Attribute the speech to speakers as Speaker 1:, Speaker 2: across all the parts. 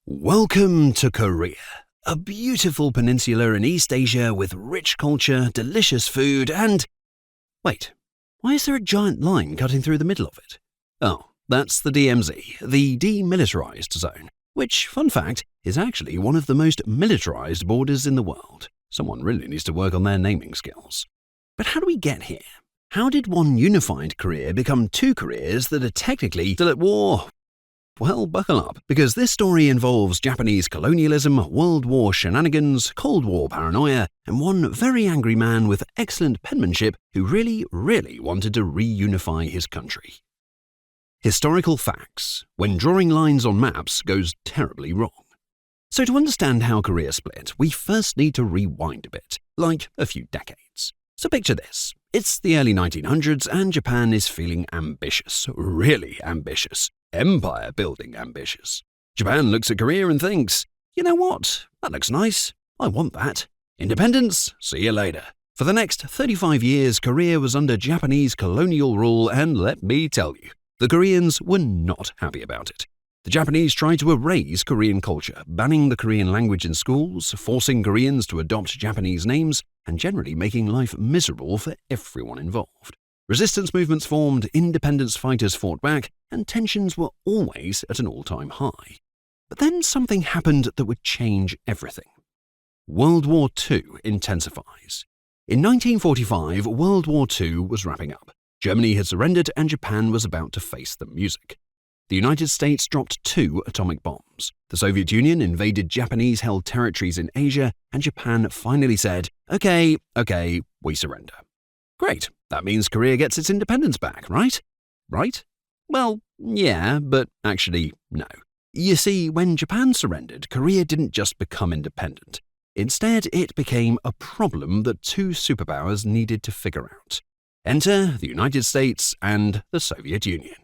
Speaker 1: Welcome to Korea, a beautiful peninsula in East Asia with rich culture, delicious food, and... Wait, why is there a giant line cutting through the middle of it? Oh, that's the DMZ, the Demilitarized Zone, which, fun fact, is actually one of the most militarized borders in the world. Someone really needs to work on their naming skills. But how do we get here? How did one unified Korea become two Koreas that are technically still at war? Well, buckle up, because this story involves Japanese colonialism, World War shenanigans, Cold War paranoia, and one very angry man with excellent penmanship who really wanted to reunify his country. Historical facts: when drawing lines on maps goes terribly wrong. So to understand how Korea split, we first need to rewind a bit, like a few decades. So picture this. It's the early 1900s and Japan is feeling ambitious, really ambitious. Empire-building ambitious. Japan looks at Korea and thinks, you know what, that looks nice, I want that. Independence, see you later. For the next 35 years, Korea was under Japanese colonial rule, and let me tell you, the Koreans were not happy about it. The Japanese tried to erase Korean culture, banning the Korean language in schools, forcing Koreans to adopt Japanese names, and generally making life miserable for everyone involved. Resistance movements formed, independence fighters fought back, and tensions were always at an all-time high. But then something happened that would change everything. World War II intensifies. In 1945, World War II was wrapping up. Germany had surrendered and Japan was about to face the music. The United States dropped 2 atomic bombs. The Soviet Union invaded Japanese-held territories in Asia, and Japan finally said, okay, we surrender. Great, that means Korea gets its independence back, right? Right? Well, yeah, but actually, no. You see, when Japan surrendered, Korea didn't just become independent. Instead, it became a problem that 2 superpowers needed to figure out. Enter the United States and the Soviet Union.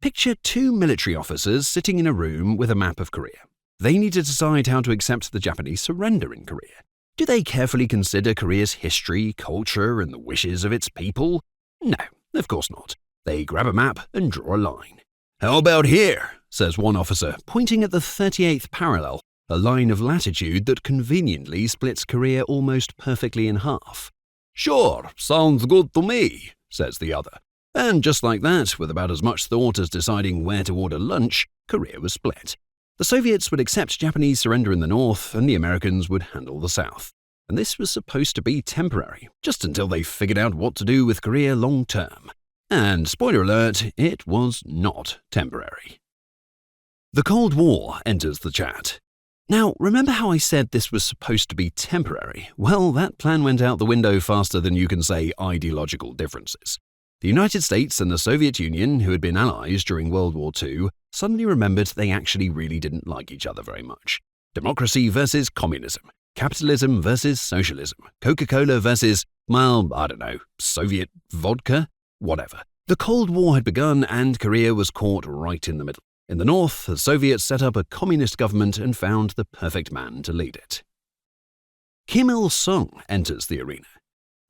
Speaker 1: Picture 2 military officers sitting in a room with a map of Korea. They need to decide how to accept the Japanese surrender in Korea. Do they carefully consider Korea's history, culture, and the wishes of its people? No, of course not. They grab a map and draw a line. How about here, says one officer, pointing at the 38th parallel, a line of latitude that conveniently splits Korea almost perfectly in half. Sure, sounds good to me, says the other. And just like that, with about as much thought as deciding where to order lunch, Korea was split. The Soviets would accept Japanese surrender in the north, and the Americans would handle the south. And this was supposed to be temporary, just until they figured out what to do with Korea long term. And spoiler alert, it was not temporary. The Cold War enters the chat. Now, remember how I said this was supposed to be temporary? Well, that plan went out the window faster than you can say ideological differences. The United States and the Soviet Union, who had been allies during World War II, suddenly remembered they actually really didn't like each other very much. Democracy versus communism, capitalism versus socialism, Coca-Cola versus, well, I don't know, Soviet vodka? Whatever. The Cold War had begun and Korea was caught right in the middle. In the north, the Soviets set up a communist government and found the perfect man to lead it. Kim Il-sung enters the arena.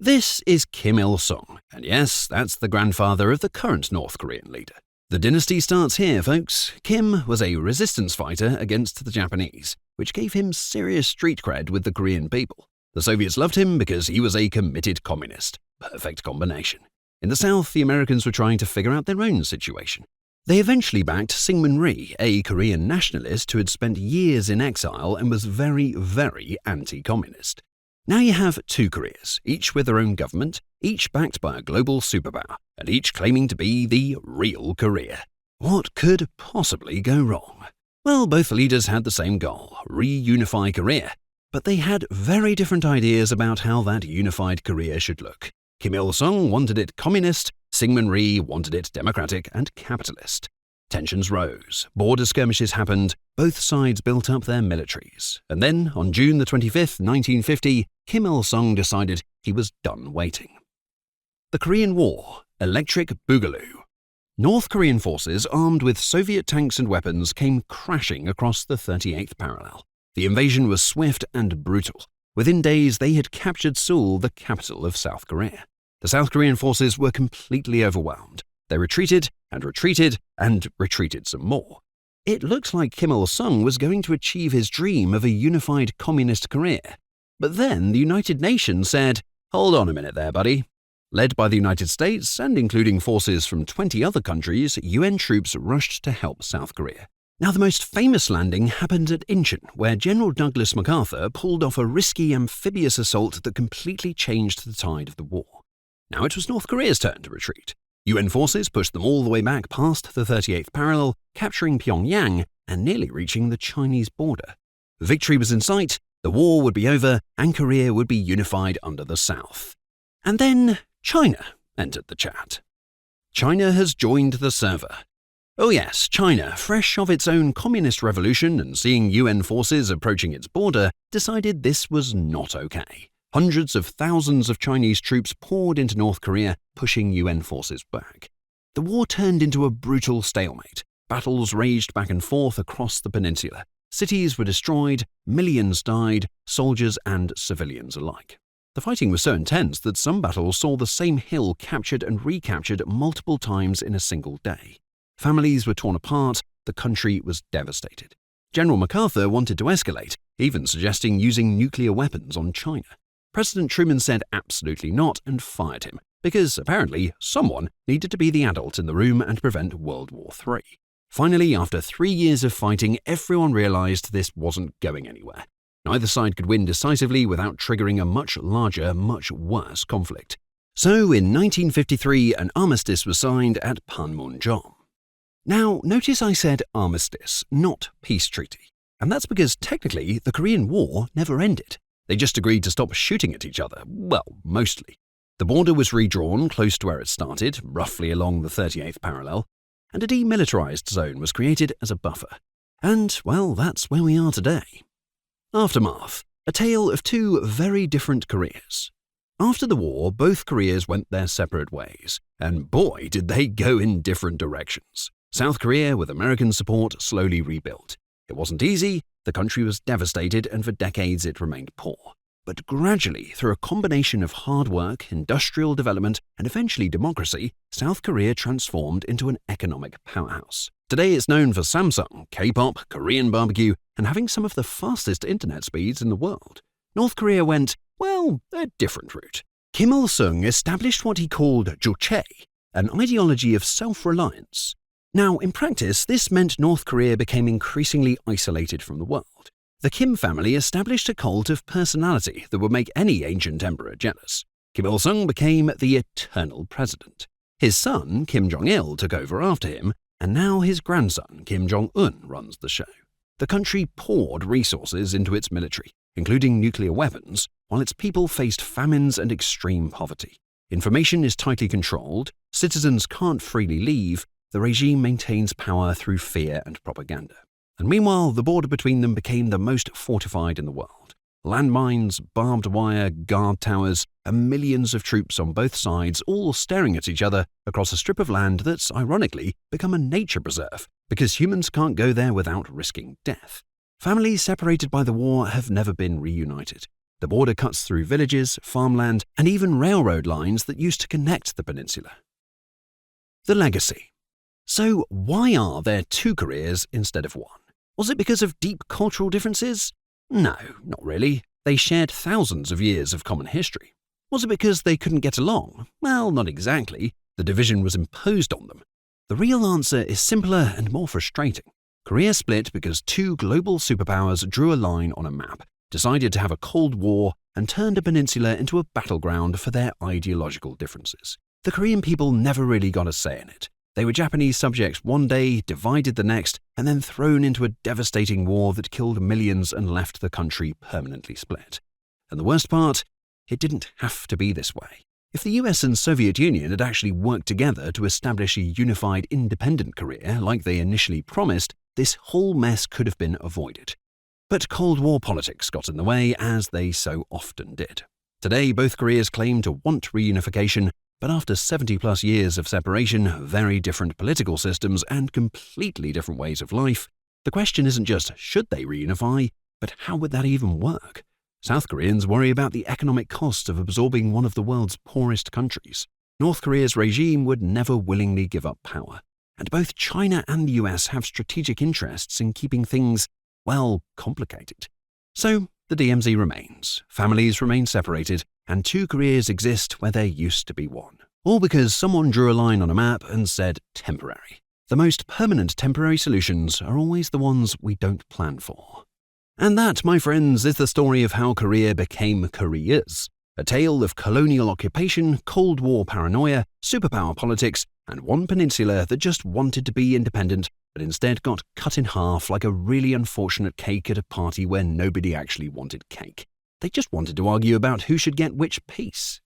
Speaker 1: This is Kim Il-sung, and yes, that's the grandfather of the current North Korean leader. The dynasty starts here, folks. Kim was a resistance fighter against the Japanese, which gave him serious street cred with the Korean people. The Soviets loved him because he was a committed communist. Perfect combination. In the south, the Americans were trying to figure out their own situation. They eventually backed Syngman Rhee, a Korean nationalist who had spent years in exile and was very anti-communist. Now you have 2 Koreas, each with their own government, each backed by a global superpower, and each claiming to be the real Korea. What could possibly go wrong? Well, both leaders had the same goal, reunify Korea, but they had very different ideas about how that unified Korea should look. Kim Il-sung wanted it communist, Syngman Rhee wanted it democratic and capitalist. Tensions rose, border skirmishes happened, both sides built up their militaries, and then, on June the 25th, 1950, Kim Il-sung decided he was done waiting. The Korean War, Electric Boogaloo. North Korean forces armed with Soviet tanks and weapons came crashing across the 38th parallel. The invasion was swift and brutal. Within days, they had captured Seoul, the capital of South Korea. The South Korean forces were completely overwhelmed. They retreated and retreated and retreated some more. It looked like Kim Il-sung was going to achieve his dream of a unified communist Korea. But then the United Nations said, "Hold on a minute there, buddy." Led by the United States and including forces from 20 other countries, UN troops rushed to help South Korea. Now, the most famous landing happened at Incheon, where General Douglas MacArthur pulled off a risky amphibious assault that completely changed the tide of the war. Now it was North Korea's turn to retreat. UN forces pushed them all the way back past the 38th parallel, capturing Pyongyang and nearly reaching the Chinese border. Victory was in sight, the war would be over, and Korea would be unified under the South. And then China entered the chat. China has joined the server. Oh yes, China, fresh off its own communist revolution and seeing UN forces approaching its border, decided this was not okay. Hundreds of thousands of Chinese troops poured into North Korea, pushing UN forces back. The war turned into a brutal stalemate. Battles raged back and forth across the peninsula. Cities were destroyed, millions died, soldiers and civilians alike. The fighting was so intense that some battles saw the same hill captured and recaptured multiple times in a single day. Families were torn apart, the country was devastated. General MacArthur wanted to escalate, even suggesting using nuclear weapons on China. President Truman said absolutely not and fired him, because apparently someone needed to be the adult in the room and prevent World War III. Finally, after 3 years of fighting, everyone realized this wasn't going anywhere. Neither side could win decisively without triggering a much larger, much worse conflict. So in 1953, an armistice was signed at Panmunjom. Now, notice I said armistice, not peace treaty. And that's because technically the Korean War never ended. They just agreed to stop shooting at each other, well, mostly. The border was redrawn close to where it started, roughly along the 38th parallel, and a demilitarized zone was created as a buffer. And, well, that's where we are today. Aftermath, a tale of two very different Koreas. After the war, both Koreas went their separate ways, and boy, did they go in different directions. South Korea, with American support, slowly rebuilt. It wasn't easy, the country was devastated, and for decades it remained poor. But gradually, through a combination of hard work, industrial development, and eventually democracy, South Korea transformed into an economic powerhouse. Today it's known for Samsung, K-pop, Korean barbecue, and having some of the fastest internet speeds in the world. North Korea went, well, a different route. Kim Il-sung established what he called Juche, an ideology of self-reliance. Now, in practice, this meant North Korea became increasingly isolated from the world. The Kim family established a cult of personality that would make any ancient emperor jealous. Kim Il-sung became the eternal president. His son, Kim Jong-il, took over after him, and now his grandson, Kim Jong-un, runs the show. The country poured resources into its military, including nuclear weapons, while its people faced famines and extreme poverty. Information is tightly controlled, citizens can't freely leave, the regime maintains power through fear and propaganda. And meanwhile, the border between them became the most fortified in the world. Landmines, barbed wire, guard towers, and millions of troops on both sides all staring at each other across a strip of land that's, ironically, become a nature preserve, because humans can't go there without risking death. Families separated by the war have never been reunited. The border cuts through villages, farmland, and even railroad lines that used to connect the peninsula. The legacy. So why are there two Koreas instead of one? Was it because of deep cultural differences? No, not really. They shared thousands of years of common history. Was it because they couldn't get along? Well, not exactly. The division was imposed on them. The real answer is simpler and more frustrating. Korea split because two global superpowers drew a line on a map, decided to have a Cold War, and turned a peninsula into a battleground for their ideological differences. The Korean people never really got a say in it. They were Japanese subjects one day, divided the next, and then thrown into a devastating war that killed millions and left the country permanently split. And the worst part, it didn't have to be this way. If the US and Soviet Union had actually worked together to establish a unified independent Korea like they initially promised, this whole mess could have been avoided. But Cold War politics got in the way, as they so often did. Today, both Koreas claim to want reunification, but after 70-plus years of separation, very different political systems, and completely different ways of life, the question isn't just should they reunify, but how would that even work? South Koreans worry about the economic costs of absorbing one of the world's poorest countries. North Korea's regime would never willingly give up power. and both China and the US have strategic interests in keeping things, well, complicated. So the DMZ remains, families remain separated, and two Koreas exist where there used to be one. All because someone drew a line on a map and said temporary. The most permanent temporary solutions are always the ones we don't plan for. And that, my friends, is the story of how Korea became Koreas. A tale of colonial occupation, Cold War paranoia, superpower politics, and one peninsula that just wanted to be independent, but instead got cut in half like a really unfortunate cake at a party where nobody actually wanted cake. They just wanted to argue about who should get which piece.